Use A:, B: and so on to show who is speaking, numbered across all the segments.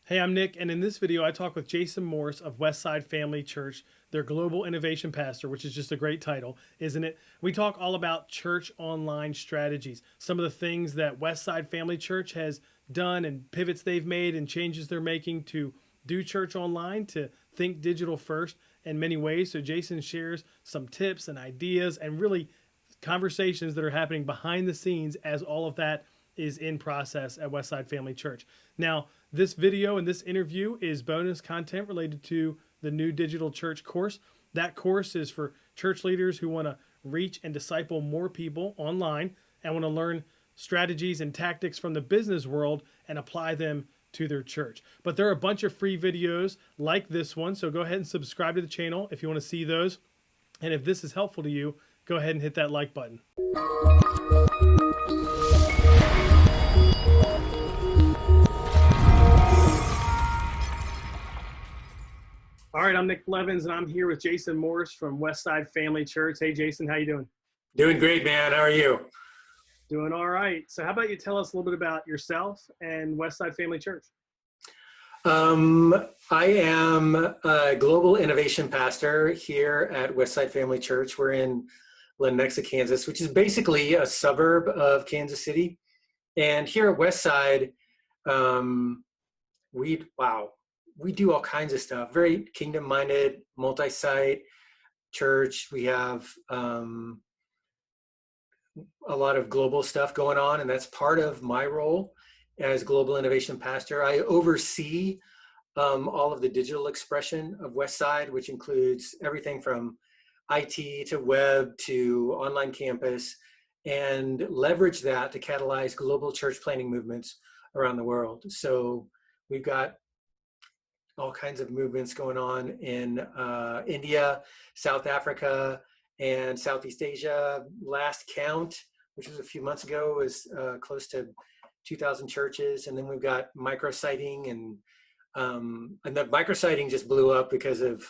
A: Hey, I'm Nick, and in this video, I talk with Jason Morse of Westside Family Church, their Global Innovation Pastor, which is just a great title, isn't it? We talk all about church online strategies, some of the things that Westside Family Church has done and pivots they've made and changes they're making to do church online, to think digital first in many ways. So, Jason shares some tips and ideas and really conversations that are happening behind the scenes as all of that is in process at Westside Family Church. Now, this video and this interview is bonus content related to the new digital church course. That course is for church leaders who want to reach and disciple more people online and want to learn strategies and tactics from the business world and apply them to their church. But there are a bunch of free videos like this one, so go ahead and subscribe to the channel if you want to see those. And if this is helpful to you, go ahead and hit that like button. All right, I'm Nick Blevins, and I'm here with Jason Morse from Westside Family Church. Hey, Jason, how you doing?
B: Doing great, man. How are you?
A: Doing all right. So how about you tell us a little bit about yourself and Westside Family Church?
B: I am a global innovation pastor here at Westside Family Church. We're in Lenexa, Kansas, which is basically a suburb of Kansas City. And here at Westside, we do all kinds of stuff. Very kingdom-minded, multi-site church. We have a lot of global stuff going on, and that's part of my role as global innovation pastor. I oversee all of the digital expression of Westside, which includes everything from IT to web to online campus, and leverage that to catalyze global church planning movements around the world. So we've got all kinds of movements going on in India, South Africa, and Southeast Asia. Last count, which was a few months ago, was close to 2,000 churches. And then we've got micrositing, and the micrositing just blew up because of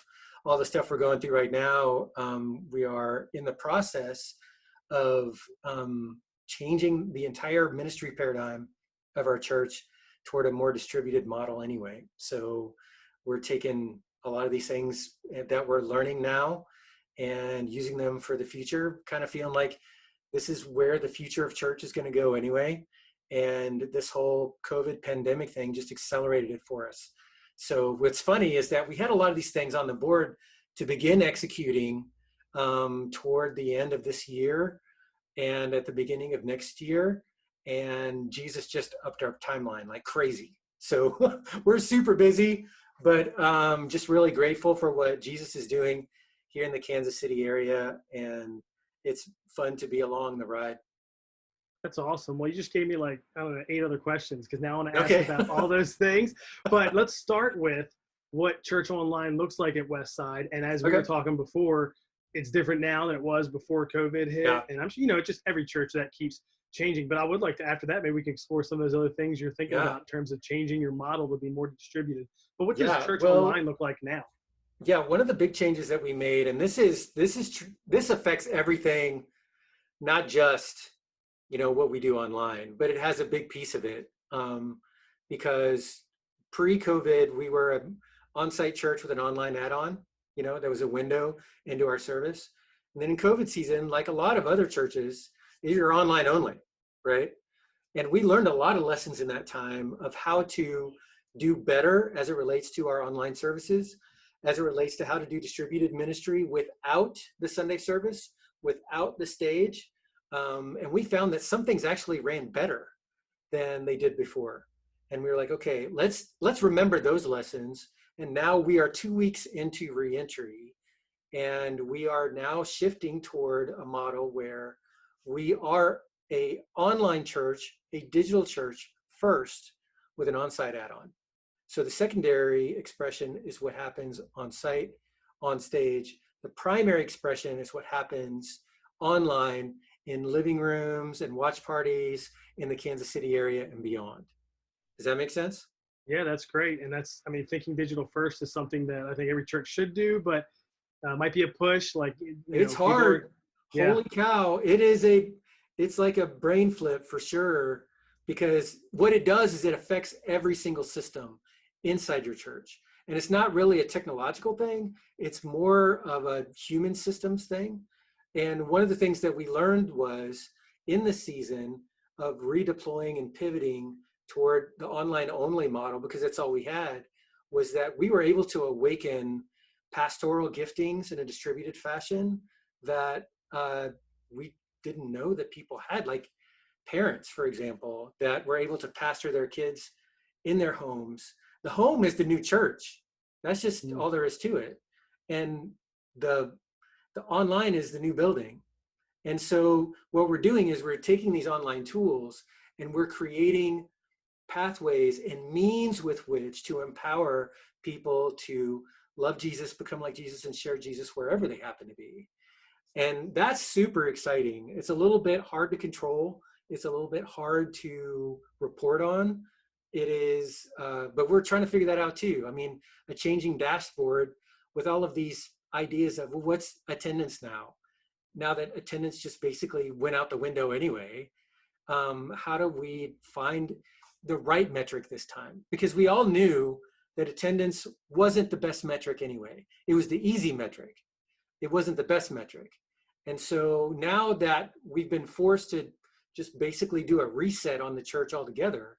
B: all the stuff we're going through right now. We are in the process of changing the entire ministry paradigm of our church toward a more distributed model anyway. So we're taking a lot of these things that we're learning now and using them for the future, kind of feeling like this is where the future of church is going to go anyway. And this whole COVID pandemic thing just accelerated it for us. So what's funny is that we had a lot of these things on the board to begin executing toward the end of this year and at the beginning of next year. And Jesus just upped our timeline like crazy. So we're super busy, but just really grateful for what Jesus is doing here in the Kansas City area. And it's fun to be along the ride.
A: That's awesome. Well, you just gave me like, I don't know, 8 other questions because now I want to ask
B: Okay.
A: about all those things. But let's start with what church online looks like at Westside. And as we were talking before, it's different now than it was before COVID hit.
B: Yeah.
A: And I'm sure, just every church that keeps changing. But I would like to, after that, maybe we can explore some of those other things you're thinking about in terms of changing your model to be more distributed. But what does church online look like now?
B: Yeah, one of the big changes that we made, and this affects everything, not just what we do online, but it has a big piece of it because pre-COVID we were an on-site church with an online add-on. There was a window into our service, and then in COVID season, like a lot of other churches, you're online only, right? And we learned a lot of lessons in that time of how to do better as it relates to our online services, as it relates to how to do distributed ministry without the Sunday service, without the stage. And we found that some things actually ran better than they did before. And we were like, okay, let's remember those lessons. And now we are 2 weeks into reentry, and we are now shifting toward a model where we are a online church, a digital church first with an on-site add-on. So the secondary expression is what happens on site, on stage. The primary expression is what happens online in living rooms and watch parties in the Kansas City area and beyond. Does that make sense?
A: Yeah, that's great. And thinking digital first is something that I think every church should do, but might be a push. Like,
B: it's hard. Holy cow. It's like a brain flip for sure, because what it does is it affects every single system inside your church. And it's not really a technological thing, it's more of a human systems thing. And one of the things that we learned was in the season of redeploying and pivoting toward the online only model, because that's all we had, was that we were able to awaken pastoral giftings in a distributed fashion that we didn't know that people had, like parents, for example, that were able to pastor their kids in their homes. The home is the new church. That's just
A: Mm.
B: all there is to it. And the the online is the new building. And so what we're doing is we're taking these online tools and we're creating pathways and means with which to empower people to love Jesus, become like Jesus, and share Jesus wherever they happen to be. And that's super exciting. It's a little bit hard to control. It's a little bit hard to report on. It is, but we're trying to figure that out too. I mean, a changing dashboard with all of these ideas of, well, what's attendance now? Now that attendance just basically went out the window anyway, how do we find the right metric this time? Because we all knew that attendance wasn't the best metric anyway. It was the easy metric. It wasn't the best metric. And so now that we've been forced to just basically do a reset on the church altogether,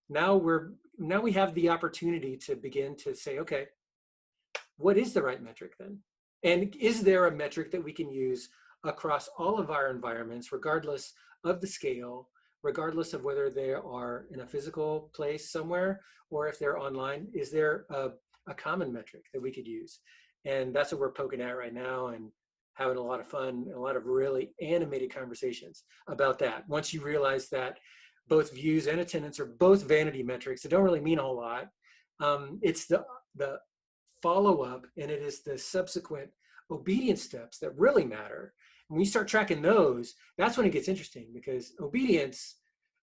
B: now we have the opportunity to begin to say, okay, what is the right metric then? And is there a metric that we can use across all of our environments, regardless of the scale, regardless of whether they are in a physical place somewhere or if they're online? Is there a common metric that we could use? And that's what we're poking at right now, and having a lot of fun and a lot of really animated conversations about that. Once you realize that both views and attendance are both vanity metrics, it don't really mean a whole lot. It's the follow-up, and it is the subsequent obedience steps that really matter. When you start tracking those, that's when it gets interesting, because obedience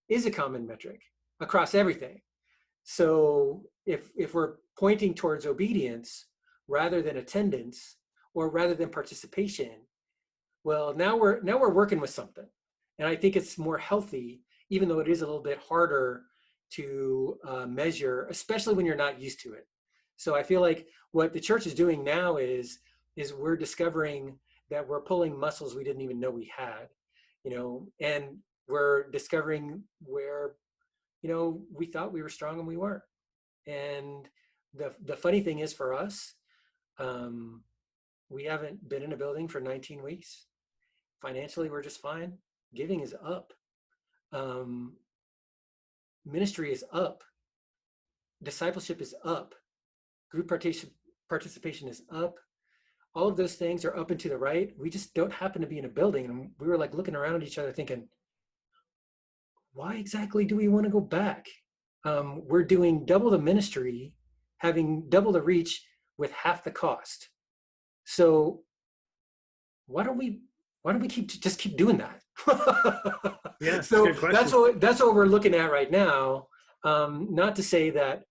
B: is a common metric across everything. So if we're pointing towards obedience rather than attendance or rather than participation, well, now we're working with something. And I think it's more healthy, even though it is a little bit harder to measure, especially when you're not used to it. So I feel like what the church is doing now is we're discovering that we're pulling muscles we didn't even know we had, and we're discovering where, we thought we were strong and we weren't. And the funny thing is for us, we haven't been in a building for 19 weeks. Financially, we're just fine. Giving is up. Ministry is up. Discipleship is up. Group participation is up. All of those things are up and to the right. We just don't happen to be in a building. And we were like looking around at each other thinking, why exactly do we want to go back? We're doing double the ministry, having double the reach with half the cost. So why don't we keep doing that?
A: Yeah, it's a
B: So
A: good question.
B: that's what we're looking at right now. Not to say that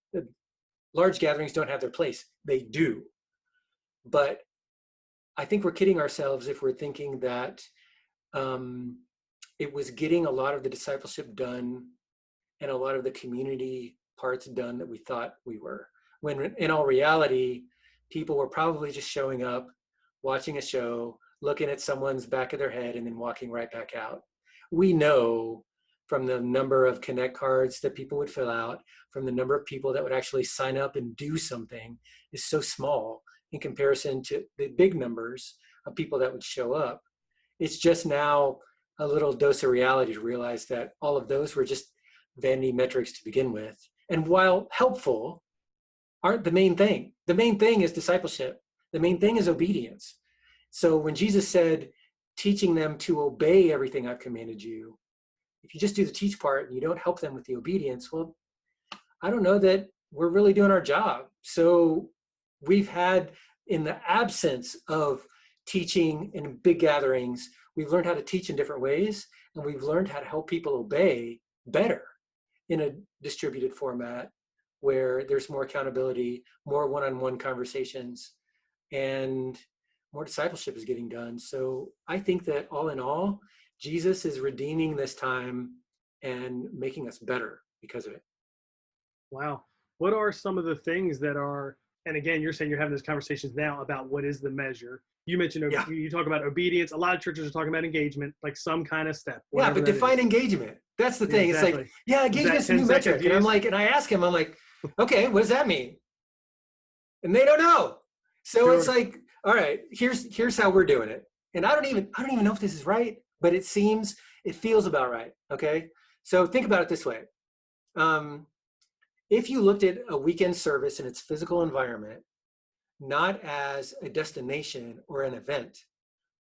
B: large gatherings don't have their place. They do. But I think we're kidding ourselves if we're thinking that it was getting a lot of the discipleship done and a lot of the community parts done that we thought we were. When in all reality, people were probably just showing up, watching a show, looking at someone's back of their head, and then walking right back out. We know from the number of Connect cards that people would fill out, from the number of people that would actually sign up and do something, is so small in comparison to the big numbers of people that would show up. It's just now a little dose of reality to realize that all of those were just vanity metrics to begin with. And while helpful, aren't the main thing. The main thing is discipleship. The main thing is obedience. So when Jesus said, teaching them to obey everything I've commanded you, if you just do the teach part and you don't help them with the obedience, well, I don't know that we're really doing our job. So we've had, in the absence of teaching in big gatherings, we've learned how to teach in different ways, and we've learned how to help people obey better in a distributed format where there's more accountability, more one-on-one conversations, and more discipleship is getting done. So I think that all in all, Jesus is redeeming this time and making us better because of it.
A: Wow. what are some of the things that are, and again, you're saying you're having these conversations now about what is the measure. You mentioned,
B: Yeah.
A: you talk about obedience. A lot of churches are talking about engagement, like some kind of step,
B: Yeah,
A: whatever
B: but
A: that
B: define
A: is.
B: engagement. That's the
A: Yeah,
B: thing. It's like,
A: exactly.
B: yeah,
A: Is that
B: engagement's a
A: 10
B: new
A: second
B: metric. And I'm
A: views?
B: like, and I ask him, I'm like, okay, what does that mean? And they don't know. So it's
A: Sure.
B: like, all right, here's how we're doing it. And I don't even know if this is right, but it feels about right. Okay. So think about it this way. Um, if you looked at a weekend service in its physical environment, not as a destination or an event,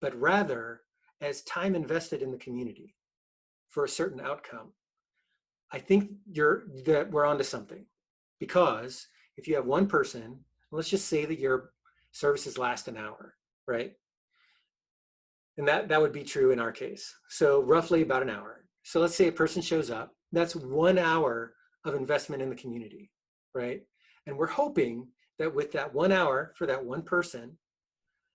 B: but rather as time invested in the community for a certain outcome, I think that we're onto something. Because if you have one person, let's just say that your services last an hour, right? And that would be true in our case. So roughly about an hour. So let's say a person shows up, that's 1 hour of investment in the community, right? And we're hoping that with that 1 hour for that one person,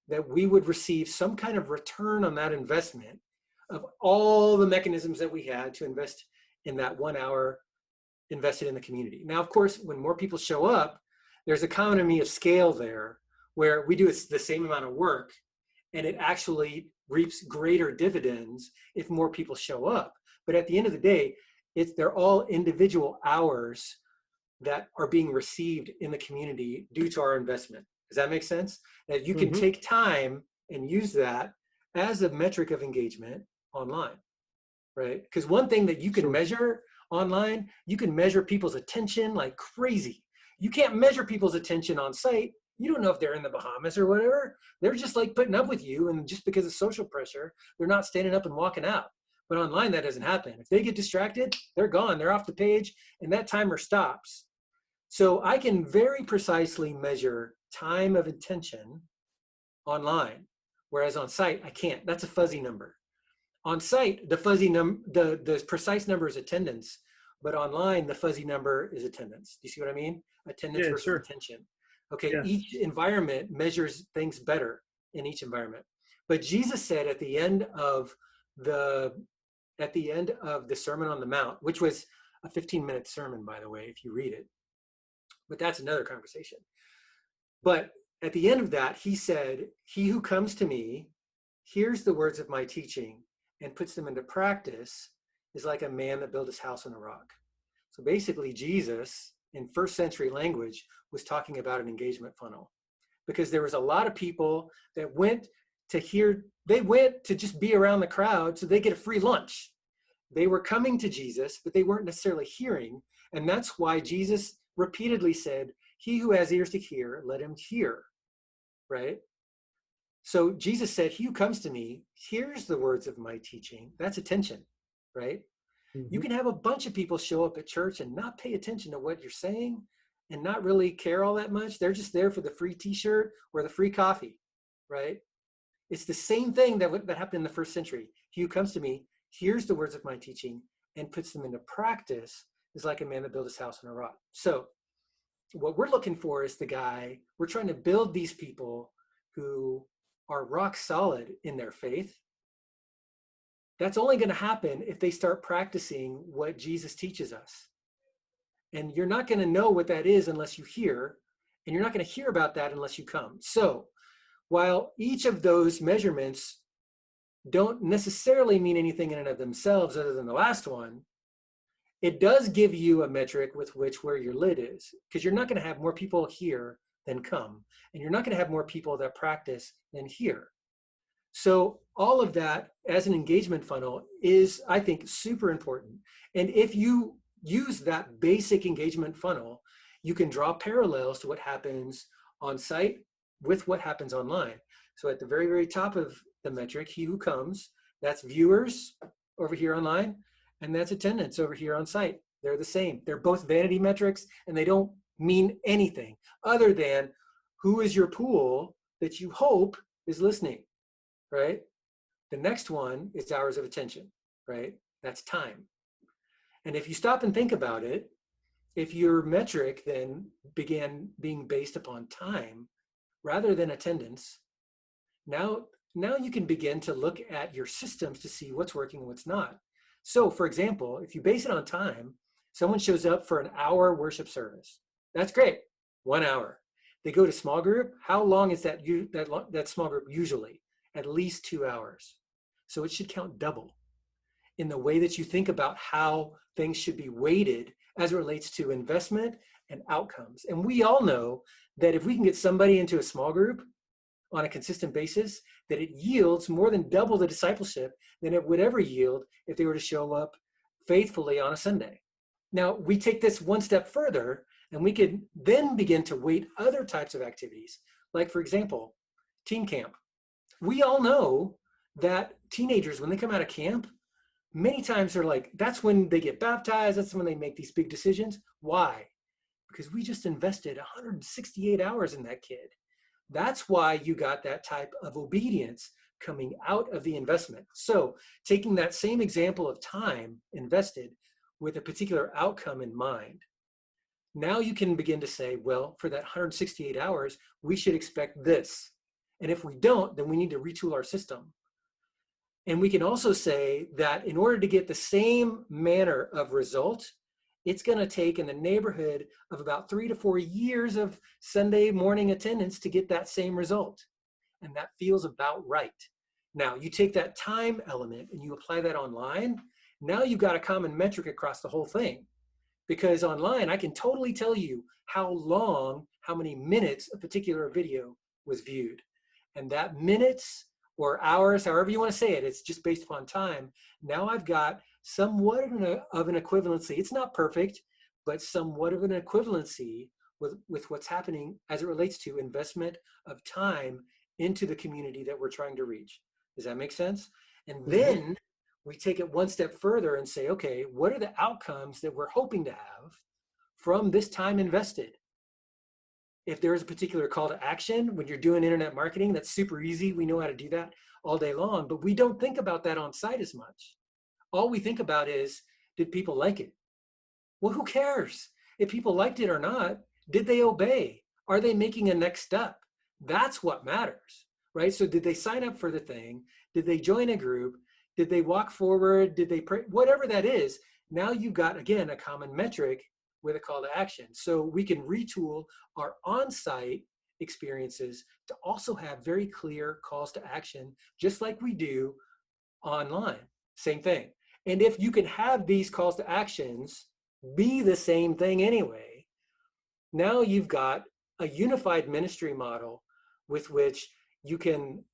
B: that we would receive some kind of return on that investment of all the mechanisms that we had to invest in that 1 hour invested in the community. Now, of course, when more people show up, there's economy of scale there where we do the same amount of work and it actually reaps greater dividends if more people show up. But at the end of the day, they're all individual hours that are being received in the community due to our investment. Does that make sense? That you can
A: Hmm.
B: take time and use that as a metric of engagement online, right? Because one thing that you can
A: Sure.
B: measure online, you can measure people's attention like crazy. You can't measure people's attention on site. You don't know if they're in the Bahamas or whatever. They're just like putting up with you, and just because of social pressure, they're not standing up and walking out. But online, that doesn't happen. If they get distracted, they're gone. They're off the page, and that timer stops. So I can very precisely measure time of attention online, whereas on site, I can't. That's a fuzzy number. On site, the precise number is attendance, but online, the fuzzy number is attendance. Do you see what I mean? Attendance
A: Yeah,
B: versus
A: sure.
B: attention. Okay,
A: Yes.
B: each environment measures things better in each environment. But Jesus said the at the end of the Sermon on the Mount, which was a 15-minute sermon, by the way, if you read it, but that's another conversation. But at the end of that, he said, "He who comes to me, hears the words of my teaching, and puts them into practice is like a man that built his house on a rock." So basically, Jesus, in first century language, was talking about an engagement funnel because there was a lot of people that they went to just be around the crowd so they get a free lunch. They were coming to Jesus, but they weren't necessarily hearing. And that's why Jesus repeatedly said, "He who has ears to hear, let him hear," right? So Jesus said, "He who comes to me hears the words of my teaching." That's attention, right? You
A: Hmm.
B: can have a bunch of people show up at church and not pay attention to what you're saying and not really care all that much. They're just there for the free t-shirt or the free coffee, right? It's the same thing that happened in the first century. He who comes to me hears the words of my teaching and puts them into practice is like a man that built his house on a rock. So what we're looking for is we're trying to build these people who are rock solid in their faith. That's only going to happen if they start practicing what Jesus teaches us. And you're not going to know what that is unless you hear, and you're not going to hear about that unless you come. So while each of those measurements don't necessarily mean anything in and of themselves other than the last one, it does give you a metric with which where your lid is, because you're not going to have more people here than come, and you're not going to have more people that practice than here. So all of that as an engagement funnel is, I think, super important. And if you use that basic engagement funnel, you can draw parallels to what happens on site with what happens online. So at the very, very top of the metric, he who comes, that's viewers over here online, and that's attendance over here on site. They're the same. They're both vanity metrics, and they don't mean anything other than who is your pool that you hope is listening, right? The next one is hours of attention, right? That's time. And if you stop and think about it, if your metric then began being based upon time rather than attendance, now you can begin to look at your systems to see what's working and what's not. So for example, if you base it on time, someone shows up for an hour worship service. That's great. 1 hour. They go to small group. How long is that small group usually? At least 2 hours. So it should count double in the way that you think about how things should be weighted as it relates to investment and outcomes. And we all know that if we can get somebody into a small group on a consistent basis, that it yields more than double the discipleship than it would ever yield if they were to show up faithfully on a Sunday. Now, we take this one step further, and we could then begin to weight other types of activities, like, for example, teen camp. We all know that teenagers, when they come out of camp, many times they're like, that's when they get baptized, that's when they make these big decisions. Why? Because we just invested 168 hours in that kid. That's why you got that type of obedience coming out of the investment. So taking that same example of time invested with a particular outcome in mind, now you can begin to say, well, for that 168 hours, we should expect this. And if we don't, then we need to retool our system. And we can also say that in order to get the same manner of result, it's going to take in the neighborhood of about 3 to 4 years of Sunday morning attendance to get that same result. And that feels about right. Now, you take that time element and you apply that online. Now you've got a common metric across the whole thing. Because online, I can totally tell you how long, how many minutes a particular video was viewed. And that minutes or hours, however you want to say it, it's just based upon time. Now I've got somewhat of an equivalency. It's not perfect, but somewhat of an equivalency with what's happening as it relates to investment of time into the community that we're trying to reach. Does that make sense? And then we take it one step further and say, okay, what are the outcomes that we're hoping to have from this time invested? If there's a particular call to action, when you're doing internet marketing, that's super easy. We know how to do that all day long, but we don't think about that on site as much. All we think about is, did people like it? Well, who cares? If people liked it or not, did they obey? Are they making a next step? That's what matters, right? So did they sign up for the thing? Did they join a group? Did they walk forward? Did they pray? Whatever that is, now you've got, again, a common metric with a call to action. So we can retool our on-site experiences to also have very clear calls to action, just like we do online. Same thing. And if you can have these calls to actions be the same thing anyway, now you've got a unified ministry model with which you can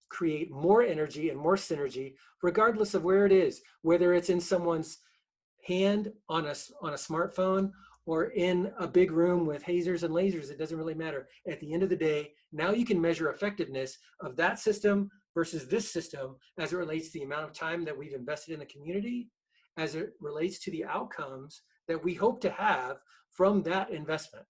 B: create more energy and more synergy, regardless of where it is, whether it's in someone's hand on a smartphone or in a big room with hazers and lasers. It doesn't really matter. At the end of the day, now you can measure effectiveness of that system versus this system as it relates to the amount of time that we've invested in the community, as it relates to the outcomes that we hope to have from that investment.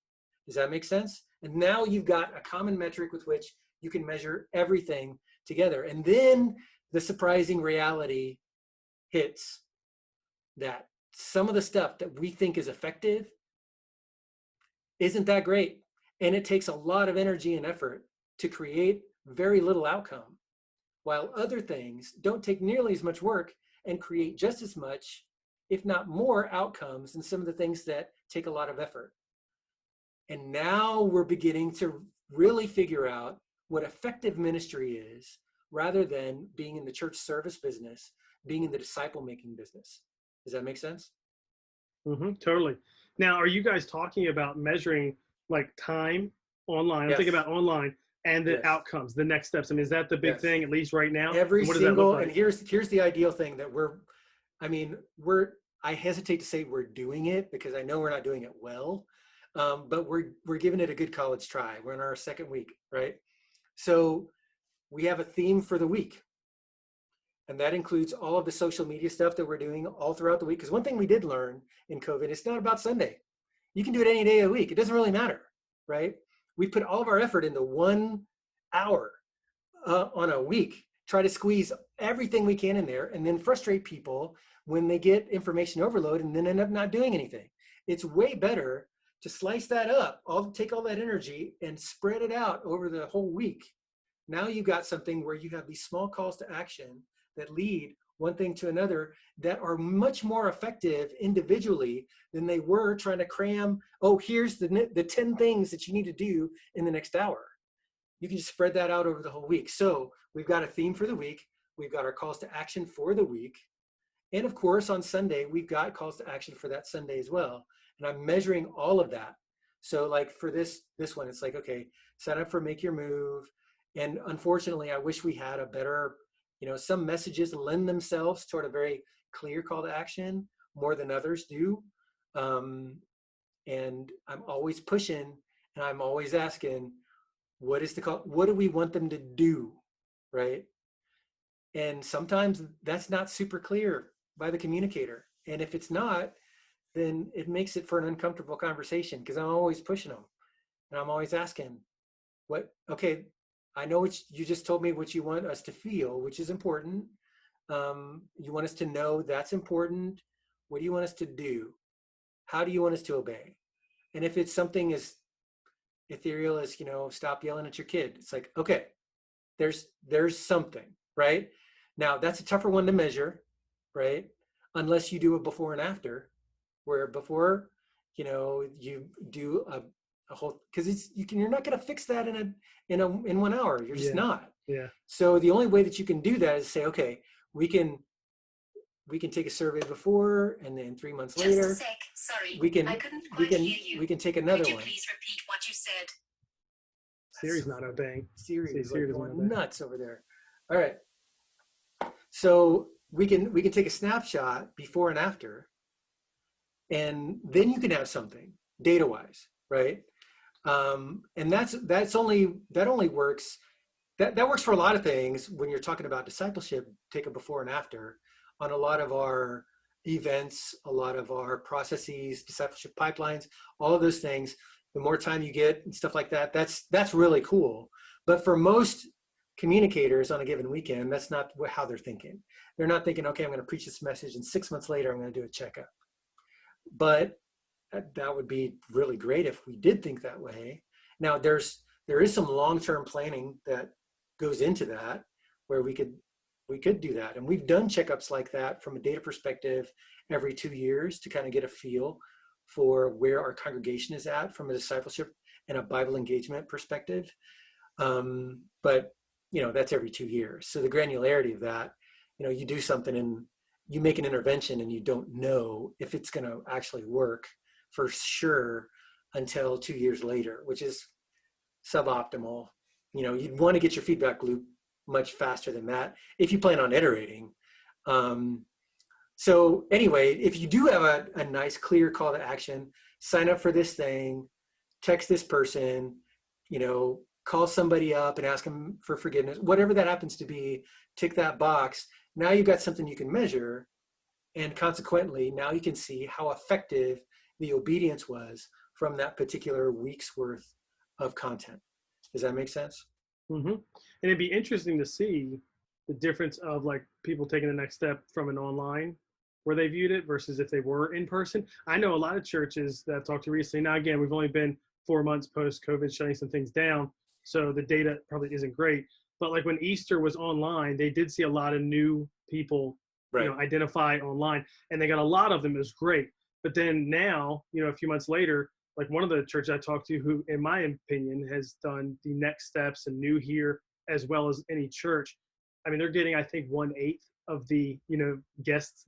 B: Does that make sense? And now you've got a common metric with which you can measure everything together. And then the surprising reality hits that some of the stuff that we think is effective isn't that great. And it takes a lot of energy and effort to create very little outcome, while other things don't take nearly as much work and create just as much, if not more, outcomes than some of the things that take a lot of effort. And now we're beginning to really figure out what effective ministry is, rather than being in the church service business, being in the disciple making business. Does that make sense?
A: Totally. Now, are you guys talking about measuring like time online? I'm thinking
B: Yes.
A: about online and the
B: Yes.
A: outcomes, the next steps. I mean, is that the big
B: Yes.
A: thing, at least right now?
B: Every
A: And what does that look
B: single,
A: like?
B: and here's the ideal thing that I hesitate to say we're doing it because I know we're not doing it well, but we're giving it a good college try. We're in our second week, right? So we have a theme for the week. And that includes all of the social media stuff that we're doing all throughout the week. Because one thing we did learn in COVID, it's not about Sunday. You can do it any day of the week. It doesn't really matter, right? We put all of our effort into 1 hour on a week, try to squeeze everything we can in there, and then frustrate people when they get information overload and then end up not doing anything. It's way better to slice that up, take all that energy and spread it out over the whole week. Now you've got something where you have these small calls to action that lead one thing to another that are much more effective individually than they were trying to cram, oh, here's the 10 things that you need to do in the next hour. You can just spread that out over the whole week. So we've got a theme for the week. We've got our calls to action for the week. And of course, on Sunday, we've got calls to action for that Sunday as well. And I'm measuring all of that. So like for this one, it's like, okay, sign up for Make Your Move. And unfortunately, I wish we had a better, some messages lend themselves toward a very clear call to action more than others do. And I'm always pushing and I'm always asking, what is the call? What do we want them to do? Right. And sometimes that's not super clear by the communicator. And if it's not, then it makes it for an uncomfortable conversation because I'm always pushing them and I'm always asking okay, I know what you just told me what you want us to feel, which is important. You want us to know that's important. What do you want us to do? How do you want us to obey? And if it's something as ethereal as, stop yelling at your kid, it's like, okay, there's something, right? Now that's a tougher one to measure, right? Unless you do a before and after, where before, you do a whole, because you're not going to fix that in 1 hour. You're just not.
A: Yeah.
B: So the only way that you can do that is say, okay, we can take a survey before, and then 3 months
C: Just
B: later,
C: a sec. Sorry,
B: we can
C: I couldn't quite hear you.
B: we can take another
C: Could you
B: one.
C: please repeat what you said?
A: Siri's not obeying.
B: Siri is
A: Siri
B: like
A: doesn't
B: going
A: obey.
B: nuts over there. All right. So we can take a snapshot before and after, and then you can have something data wise, right? And that only works. That works for a lot of things when you're talking about discipleship. Take a before and after on a lot of our events, a lot of our processes, discipleship pipelines, all of those things. The more time you get and stuff like that, that's really cool. But for most communicators on a given weekend, that's not how they're thinking. They're not thinking, okay, I'm going to preach this message and 6 months later, I'm going to do a checkup. But that would be really great if we did think that way. Now there is some long-term planning that goes into that where we could do that. And we've done checkups like that from a data perspective every 2 years to kind of get a feel for where our congregation is at from a discipleship and a Bible engagement perspective. But that's every 2 years. So the granularity of that, you do something and you make an intervention and you don't know if it's going to actually work for sure until 2 years later, which is suboptimal. You'd want to get your feedback loop much faster than that if you plan on iterating. So anyway, if you do have a nice, clear call to action, sign up for this thing, text this person, call somebody up and ask them for forgiveness, whatever that happens to be, tick that box. Now you've got something you can measure. And consequently, now you can see how effective the obedience was from that particular week's worth of content. Does that make sense?
A: Mm-hmm. And it'd be interesting to see the difference of like people taking the next step from an online where they viewed it versus if they were in person. I know a lot of churches that I've talked to recently. Now, again, we've only been 4 months post-COVID shutting some things down, so the data probably isn't great. But like when Easter was online, they did see a lot of new people,
B: Right.
A: Identify online, and they got a lot of them. It was great. But then now, a few months later, like one of the churches I talked to, who, in my opinion, has done the next steps and new here as well as any church. I mean, they're getting, I think, 1/8 of the, new guests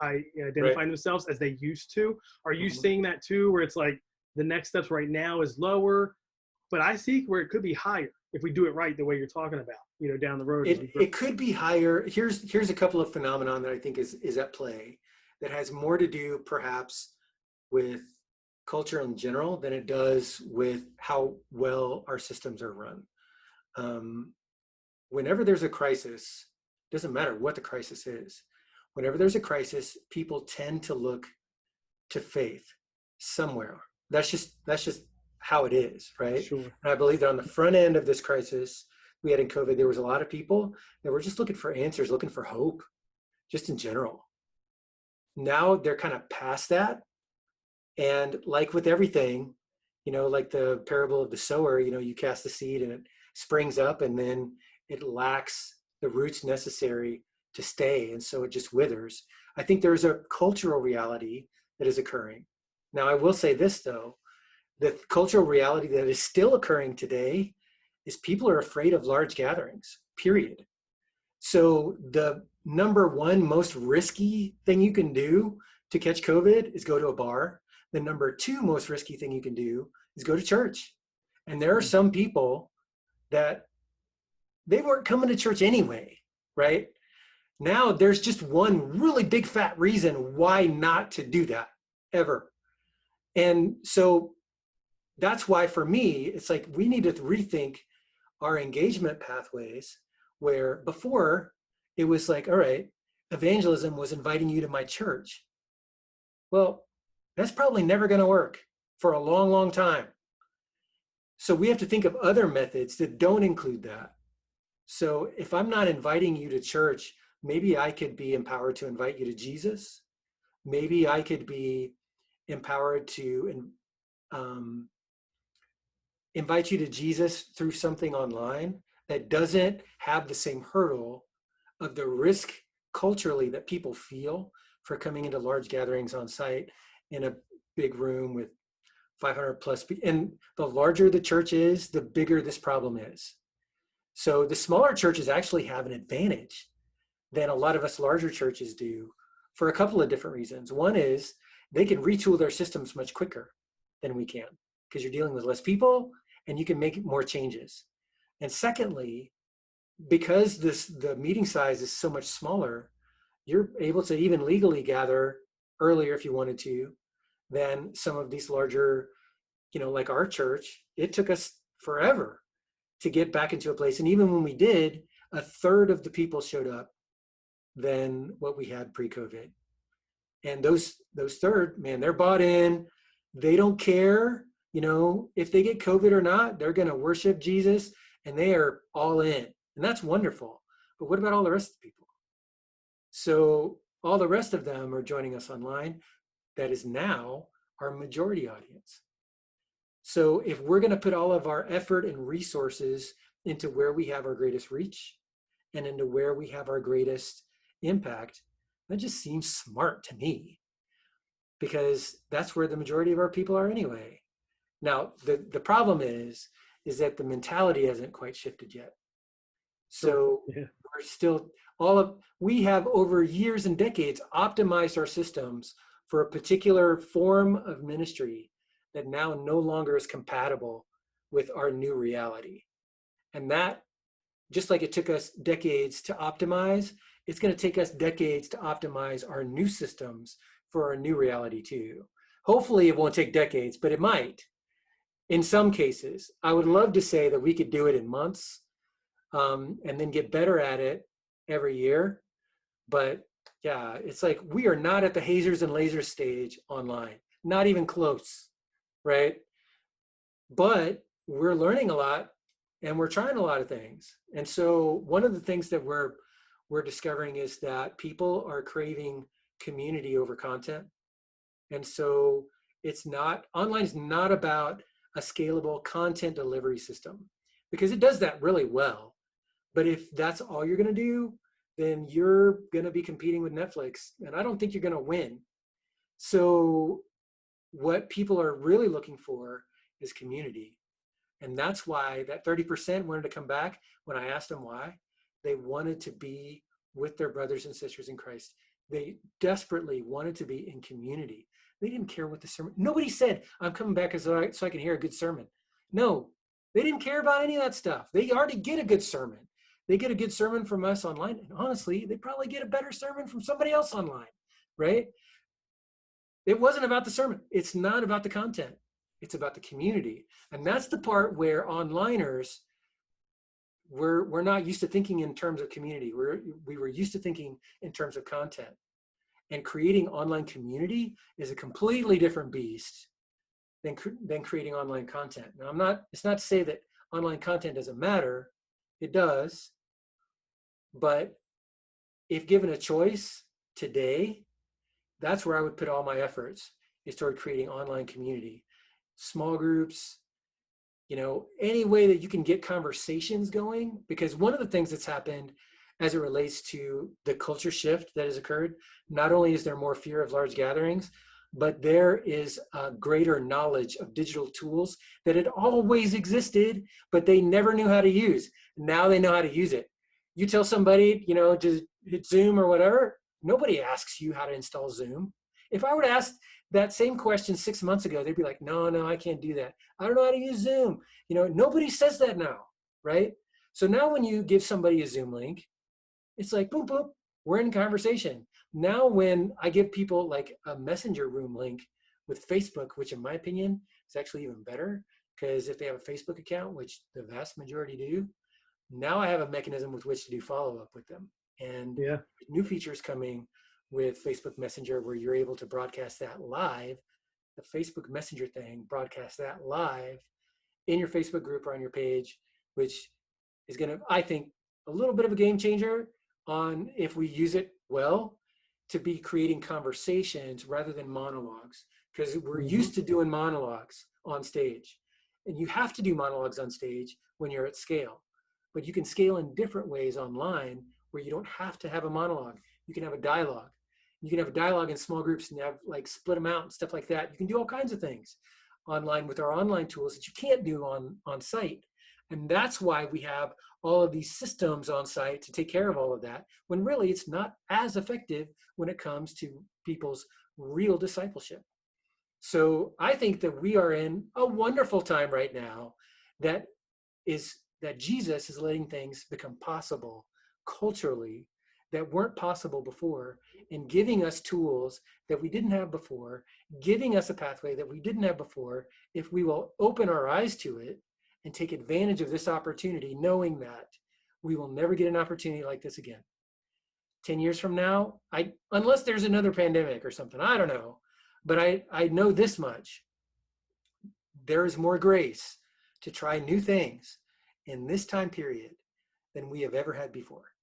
A: identifying
B: Right.
A: themselves as they used to. Are you
B: Mhm.
A: seeing that too, where it's like the next steps right now is lower, but I see where it could be higher if we do it right the way you're talking about, down the road.
B: It could be higher. Here's a couple of phenomenon that I think is at play that has more to do perhaps with culture in general than it does with how well our systems are run. Whenever there's a crisis, doesn't matter what the crisis is. Whenever there's a crisis, people tend to look to faith somewhere. That's just how it is, right?
A: Sure.
B: And I believe that on the front end of this crisis we had in COVID, there was a lot of people that were just looking for answers, looking for hope, just in general. Now they're kind of past that. And like with everything, like the parable of the sower, you cast the seed and it springs up and then it lacks the roots necessary to stay, and so it just withers. I think there's a cultural reality that is occurring. Now, I will say this, though. The cultural reality that is still occurring today is people are afraid of large gatherings, period. So the number one most risky thing you can do to catch COVID is go to a bar. The number two most risky thing you can do is go to church. And there are some people that they weren't coming to church anyway, right? Now there's just one really big fat reason why not to do that ever. And so that's why for me, it's like we need to rethink our engagement pathways, where before it was like, all right, evangelism was inviting you to my church. Well, that's probably never going to work for a long, long time. So we have to think of other methods that don't include that. So if I'm not inviting you to church, maybe I could be empowered to invite you to Jesus. Maybe I could be empowered to invite you to Jesus through something online that doesn't have the same hurdle of the risk culturally that people feel for coming into large gatherings on site in a big room with 500 plus people. And the larger the church is, the bigger this problem is. So the smaller churches actually have an advantage than a lot of us larger churches do for a couple of different reasons. One is they can retool their systems much quicker than we can, because you're dealing with less people and you can make more changes. And secondly, because the meeting size is so much smaller, you're able to even legally gather earlier if you wanted to than some of these larger, like our church. It took us forever to get back into a place. And even when we did, a third of the people showed up than what we had pre-COVID. And those third, man, they're bought in. They don't care, if they get COVID or not. They're going to worship Jesus, and they are all in. And that's wonderful. But what about all the rest of the people? So all the rest of them are joining us online. That is now our majority audience. So if we're going to put all of our effort and resources into where we have our greatest reach and into where we have our greatest impact, that just seems smart to me, because that's where the majority of our people are anyway. Now, the problem is that the mentality hasn't quite shifted yet. So we're still we have over years and decades optimized our systems for a particular form of ministry that now no longer is compatible with our new reality. And that, just like it took us decades to optimize, it's going to take us decades to optimize our new systems for our new reality too. Hopefully it won't take decades, but it might. In some cases, I would love to say that we could do it in months, and then get better at it every year. But yeah, it's like we are not at the hazers and lasers stage online, not even close, right? But we're learning a lot and we're trying a lot of things. And so one of the things that we're discovering is that people are craving community over content. And so online is not about a scalable content delivery system, because it does that really well. But if that's all you're going to do, then you're going to be competing with Netflix, and I don't think you're going to win. So what people are really looking for is community. And that's why that 30% wanted to come back. When I asked them why, they wanted to be with their brothers and sisters in Christ. They desperately wanted to be in community. They didn't care what the sermon. Nobody said, I'm coming back so I can hear a good sermon. No, they didn't care about any of that stuff. They already get a good sermon. They get a good sermon from us online. And honestly, they probably get a better sermon from somebody else online, right? It wasn't about the sermon. It's not about the content. It's about the community. And that's the part where onliners, we're not used to thinking in terms of community. We were used to thinking in terms of content. And creating online community is a completely different beast than creating online content. Now, it's not to say that online content doesn't matter. It does. But if given a choice today, that's where I would put all my efforts, is toward creating online community, small groups, any way that you can get conversations going. Because one of the things that's happened as it relates to the culture shift that has occurred. Not only is there more fear of large gatherings, but there is a greater knowledge of digital tools that had always existed, but they never knew how to use. Now they know how to use it. You tell somebody, to hit Zoom or whatever, nobody asks you how to install Zoom. If I were to ask that same question 6 months ago, they'd be like, no, I can't do that. I don't know how to use Zoom. Nobody says that now, right? So now when you give somebody a Zoom link, it's like, boom, boom, we're in conversation. Now when I give people like a messenger room link with Facebook, which in my opinion is actually even better, because if they have a Facebook account, which the vast majority do, now I have a mechanism with which to do follow-up with them. And
A: Yeah.
B: new features coming with Facebook Messenger where you're able to broadcast that live, the Facebook Messenger thing, broadcast that live in your Facebook group or on your page, which is going to, I think, a little bit of a game changer on if we use it well to be creating conversations rather than monologues, because we're used to doing monologues on stage, and you have to do monologues on stage when you're at scale, but you can scale in different ways online where you don't have to have a monologue. You can have a dialogue. You can have a dialogue in small groups and have like split them out and stuff like that. You can do all kinds of things online with our online tools that you can't do on site. And that's why we have all of these systems on site to take care of all of that, when really it's not as effective when it comes to people's real discipleship. So I think that we are in a wonderful time right now that Jesus is letting things become possible culturally that weren't possible before, and giving us tools that we didn't have before, giving us a pathway that we didn't have before, if we will open our eyes to it and take advantage of this opportunity, knowing that we will never get an opportunity like this again. 10 years from now, unless there's another pandemic or something, I don't know. But I know this much. There is more grace to try new things in this time period than we have ever had before.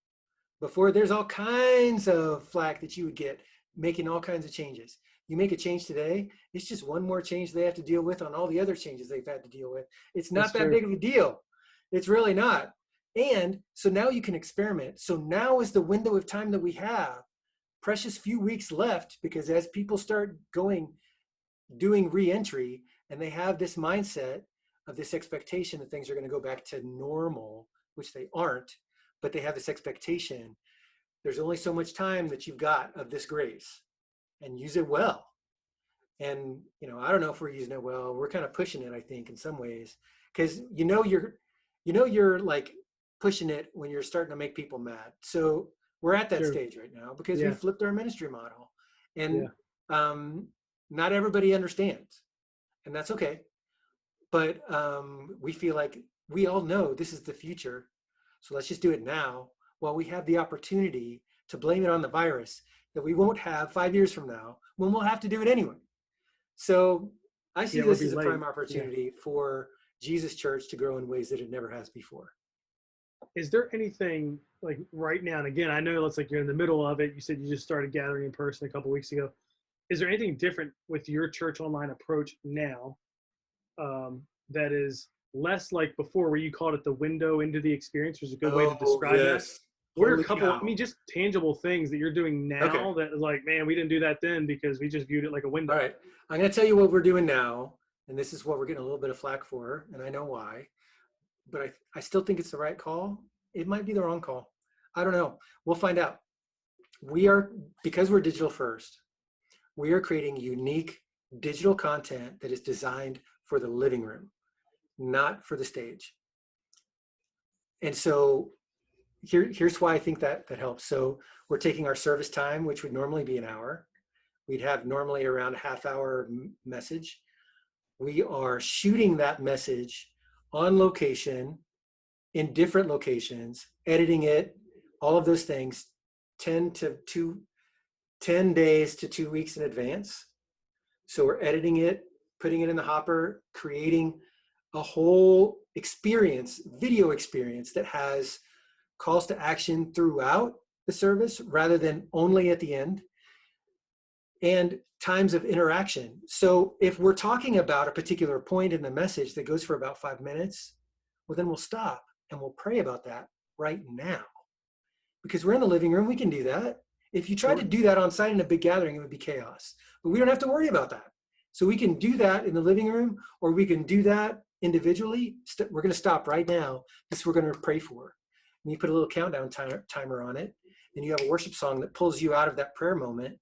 B: Before, there's all kinds of flack that you would get making all kinds of changes. You make a change today, it's just one more change they have to deal with on all the other changes they've had to deal with. It's not that big of a deal. It's really not. And so now you can experiment. So now is the window of time that we have. Precious few weeks left, because as people start doing re-entry, and they have this mindset of this expectation that things are going to go back to normal, which they aren't, but they have this expectation. There's only so much time that you've got of this grace, and use it well. And I don't know if we're using it well. We're kind of pushing it, I think, in some ways, because you're like pushing it when you're starting to make people mad. So we're at that stage right now because we flipped our ministry model, and not everybody understands, and that's okay. But we feel like we all know this is the future. So let's just do it now while we have the opportunity to blame it on the virus that we won't have 5 years from now when we'll have to do it anyway. So I see this as a prime opportunity for Jesus Church to grow in ways that it never has before.
A: Is there anything like right now, and again, I know it's like you're in the middle of it. You said you just started gathering in person a couple of weeks ago. Is there anything different with your church online approach now that is less like before, where you called it the window into the experience, was a good way to describe that? What are a couple, just tangible things that you're doing now that is like, man, we didn't do that then because we just viewed it like a window.
B: All right. I'm going to tell you what we're doing now, and this is what we're getting a little bit of flack for, and I know why, but I still think it's the right call. It might be the wrong call. I don't know. We'll find out. Because we're digital first, we are creating unique digital content that is designed for the living room, not for the stage. And so here's why I think that helps. So we're taking our service time, which would normally be an hour. We'd have normally around a half-hour message. We are shooting that message on location in different locations, editing it, all of those things, 10 days to 2 weeks in advance. So we're editing it, putting it in the hopper, creating a whole experience, video experience that has calls to action throughout the service rather than only at the end, and times of interaction. So if we're talking about a particular point in the message that goes for about 5 minutes, well, then we'll stop and we'll pray about that right now, because we're in the living room. We can do that. If you tried to do that on site in a big gathering, it would be chaos. But we don't have to worry about that. So we can do that in the living room, or we can do that individually. We're going to stop right now. This we're going to pray for. And you put a little countdown timer on it. And you have a worship song that pulls you out of that prayer moment.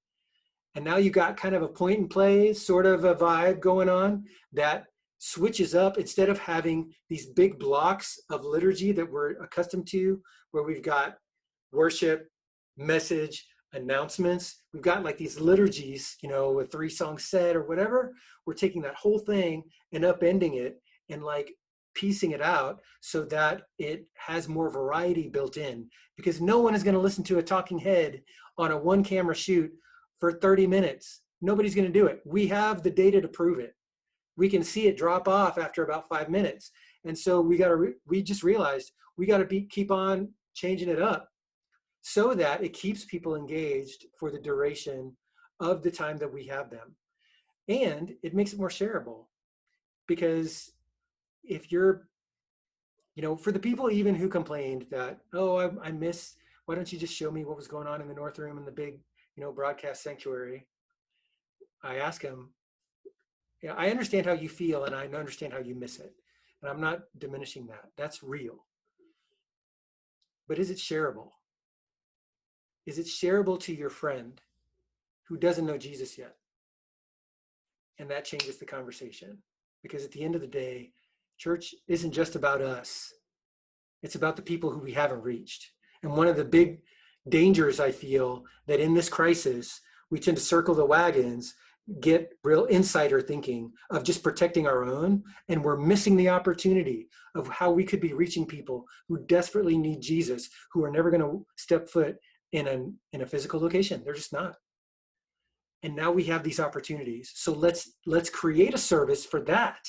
B: And now you got kind of a point and play sort of a vibe going on that switches up. Instead of having these big blocks of liturgy that we're accustomed to, where we've got worship, message, announcements. We've got like these liturgies, you know, a 3-song set or whatever. We're taking that whole thing and upending it and like piecing it out so that it has more variety built in, because no one is going to listen to a talking head on a 1-camera shoot for 30 minutes. Nobody's going to do it. We have the data to prove it. We can see it drop off after about 5 minutes. And so we just realized we got to keep on changing it up so that it keeps people engaged for the duration of the time that we have them. And it makes it more shareable, because if you're, you know, for the people even who complained that, oh, I miss, why don't you just show me what was going on in the North Room in the big, you know, broadcast sanctuary? I ask them, yeah, I understand how you feel and I understand how you miss it. And I'm not diminishing that. That's real. But is it shareable? Is it shareable to your friend who doesn't know Jesus yet? And that changes the conversation. Because at the end of the day, church isn't just about us. It's about the people who we haven't reached. And one of the big dangers I feel that in this crisis, we tend to circle the wagons, get real insider thinking of just protecting our own, and we're missing the opportunity of how we could be reaching people who desperately need Jesus, who are never going to step foot in a physical location. They're just not. And now we have these opportunities. So let's create a service for that.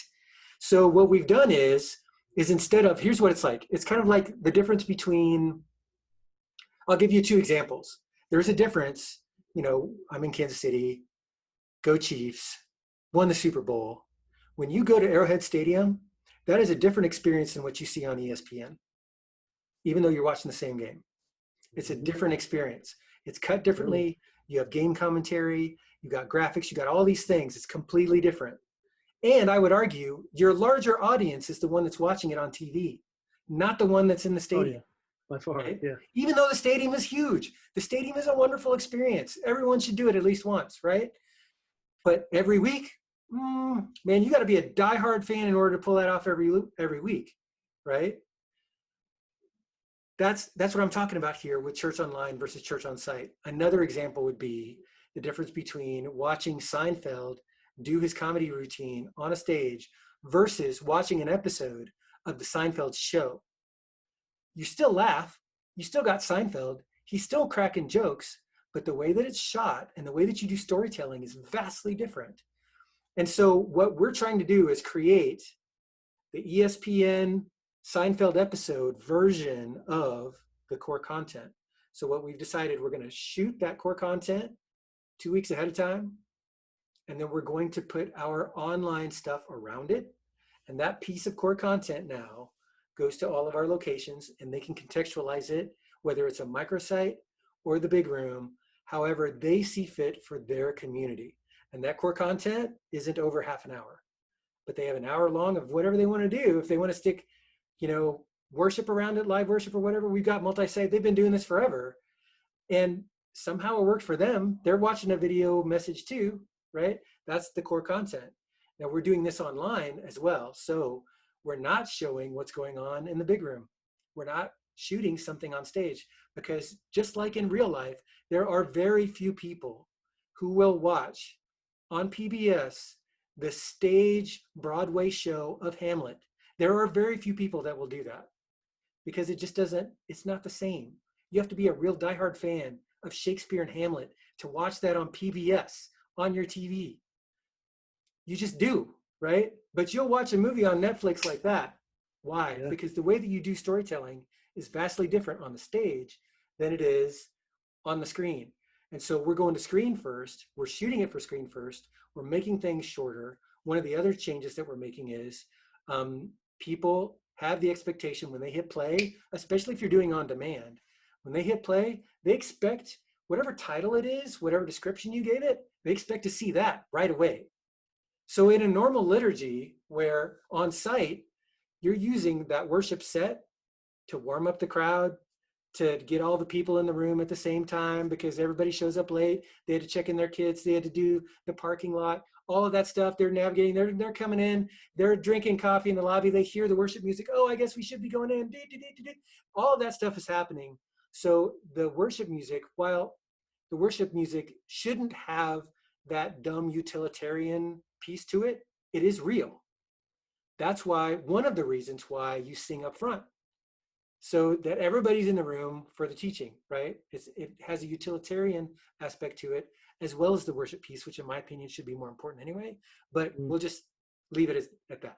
B: So what we've done is instead of, here's what it's like. It's kind of like the difference between, I'll give you 2 examples. There's a difference, you know, I'm in Kansas City, go Chiefs, won the Super Bowl. When you go to Arrowhead Stadium, that is a different experience than what you see on ESPN, even though you're watching the same game. It's a different experience. It's cut differently. You have game commentary, you got graphics, you got all these things. It's completely different. And I would argue your larger audience is the one that's watching it on TV, not the one that's in the stadium.
A: Oh, yeah. By far,
B: right?
A: yeah.
B: Even though the stadium is huge, the stadium is a wonderful experience. Everyone should do it at least once, right? But every week, man, you got to be a diehard fan in order to pull that off every week, right? That's what I'm talking about here with church online versus church on site. Another example would be the difference between watching Seinfeld do his comedy routine on a stage versus watching an episode of the Seinfeld show. You still laugh, you still got Seinfeld, he's still cracking jokes, but the way that it's shot and the way that you do storytelling is vastly different. And so what we're trying to do is create the ESPN Seinfeld episode version of the core content. So what we've decided, we're going to shoot that core content 2 weeks ahead of time, and then we're going to put our online stuff around it. And that piece of core content now goes to all of our locations, and they can contextualize it, whether it's a microsite or the big room, however they see fit for their community. And that core content isn't over half an hour, but they have an hour long of whatever they want to do. If they want to stick, you know, worship around it, live worship or whatever, we've got multi-site. They've been doing this forever. And somehow it worked for them. They're watching a video message too, right? That's the core content. Now we're doing this online as well. So we're not showing what's going on in the big room. We're not shooting something on stage, because just like in real life, there are very few people who will watch on PBS the stage Broadway show of Hamlet. There are very few people that will do that, because it just doesn't, it's not the same. You have to be a real diehard fan of Shakespeare and Hamlet to watch that on PBS on your TV. You just do, right? But you'll watch a movie on Netflix like that. Why?
A: Yeah.
B: Because the way that you do storytelling is vastly different on the stage than it is on the screen. And so we're going to screen first. We're shooting it for screen first. We're making things shorter. One of the other changes that we're making is people have the expectation when they hit play, especially if you're doing on demand, When they hit play, they expect whatever title it is, whatever description you gave it, they expect to see that right away. So in a normal liturgy where on site, you're using that worship set to warm up the crowd, to get all the people in the room at the same time because everybody shows up late. They had to check in their kids. They had to do the parking lot, all of that stuff. They're navigating. They're coming in. They're drinking coffee in the lobby. They hear the worship music. Oh, I guess we should be going in. All of that stuff is happening. So the worship music, while the worship music shouldn't have that dumb utilitarian piece to it, it is real. That's why, one of the reasons why you sing up front, so that everybody's in the room for the teaching, right? It has a utilitarian aspect to it, as well as the worship piece, which in my opinion should be more important anyway, but we'll just leave it at that.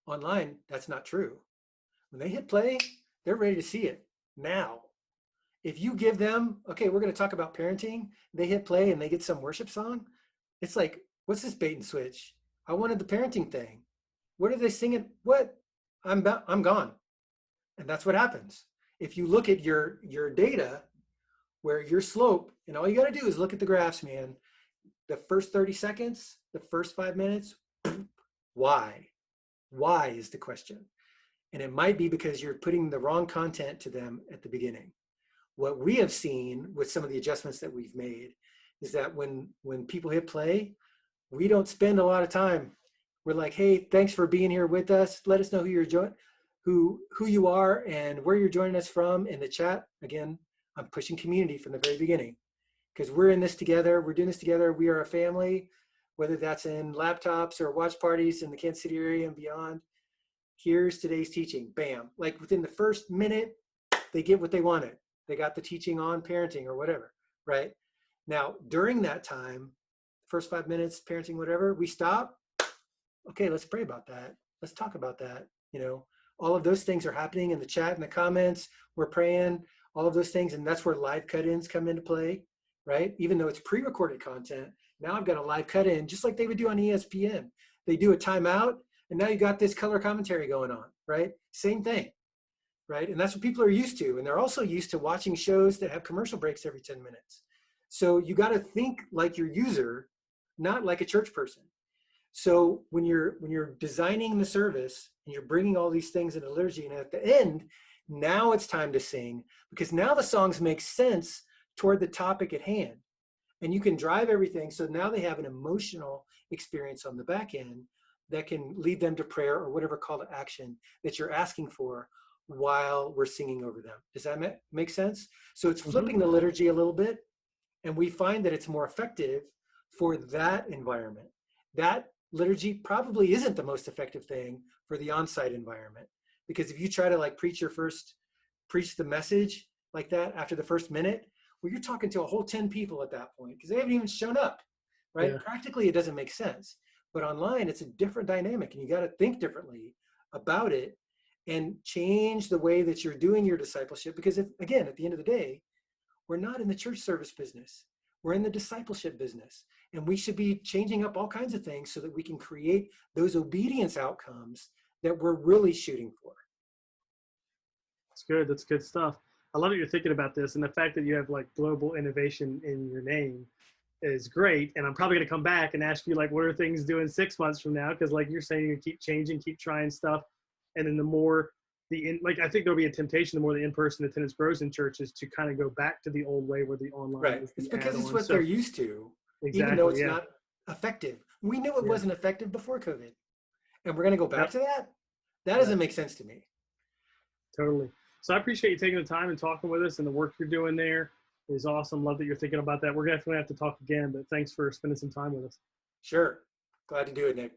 B: Online, that's not true. When they hit play, they're ready to see it now. If you give them, okay, we're going to talk about parenting, they hit play and they get some worship song, it's like, what's this bait and switch? I wanted the parenting thing. What are they singing? What? I'm gone. And that's what happens. If you look at your data, where your slope, and all you got to do is look at the graphs, man. The first 30 seconds, the first 5 minutes, why? Why is the question. And it might be because you're putting the wrong content to them at the beginning. What we have seen with some of the adjustments that we've made is that when people hit play, we don't spend a lot of time. We're like, hey, thanks for being here with us. Let us know who you are and where you're joining us from in the chat. Again, I'm pushing community from the very beginning because we're in this together. We're doing this together. We are a family, whether that's in laptops or watch parties in the Kansas City area and beyond. Here's today's teaching. Bam. Like within the first minute, they get what they wanted. They got the teaching on parenting or whatever, right? Now, during that time, first 5 minutes, parenting, whatever, we stop. Okay, let's pray about that. Let's talk about that. You know, all of those things are happening in the chat, in the comments. We're praying, all of those things. And that's where live cut-ins come into play, right? Even though it's pre-recorded content, now I've got a live cut-in, just like they would do on ESPN. They do a timeout, and now you got this color commentary going on, right? Same thing, right? And that's what people are used to. And they're also used to watching shows that have commercial breaks every 10 minutes. So you got to think like your user, not like a church person. So when you're designing the service and you're bringing all these things into liturgy, and at the end, now it's time to sing, because now the songs make sense toward the topic at hand. And you can drive everything. So now they have an emotional experience on the back end that can lead them to prayer or whatever call to action that you're asking for while we're singing over them. Does that make sense? So it's flipping the liturgy a little bit. And we find that it's more effective for that environment. That liturgy probably isn't the most effective thing for the on-site environment, because if you try to like preach the message like that after the first minute, well, you're talking to a whole 10 people at that point because they haven't even shown up, right? Yeah. Practically, it doesn't make sense. But online, it's a different dynamic, and you got to think differently about it and change the way that you're doing your discipleship. Because again, at the end of the day, we're not in the church service business. We're in the discipleship business, and we should be changing up all kinds of things so that we can create those obedience outcomes that we're really shooting for.
A: That's good. That's good stuff. I love that you're thinking about this, and the fact that you have like global innovation in your name is great. And I'm probably going to come back and ask you like, what are things doing 6 months from now? Because like you're saying, you keep changing, keep trying stuff, and then the more I think there'll be a temptation the more the in-person attendance grows in churches to kind of go back to the old way where the online.
B: Right. It's because it's what they're used to, even though it's not effective. We knew it wasn't effective before COVID, and we're going to go back to that. That doesn't make sense to me.
A: Totally. So I appreciate you taking the time and talking with us, and the work you're doing there is awesome. Love that you're thinking about that. We're definitely have to talk again, but thanks for spending some time with us.
B: Sure. Glad to do it, Nick.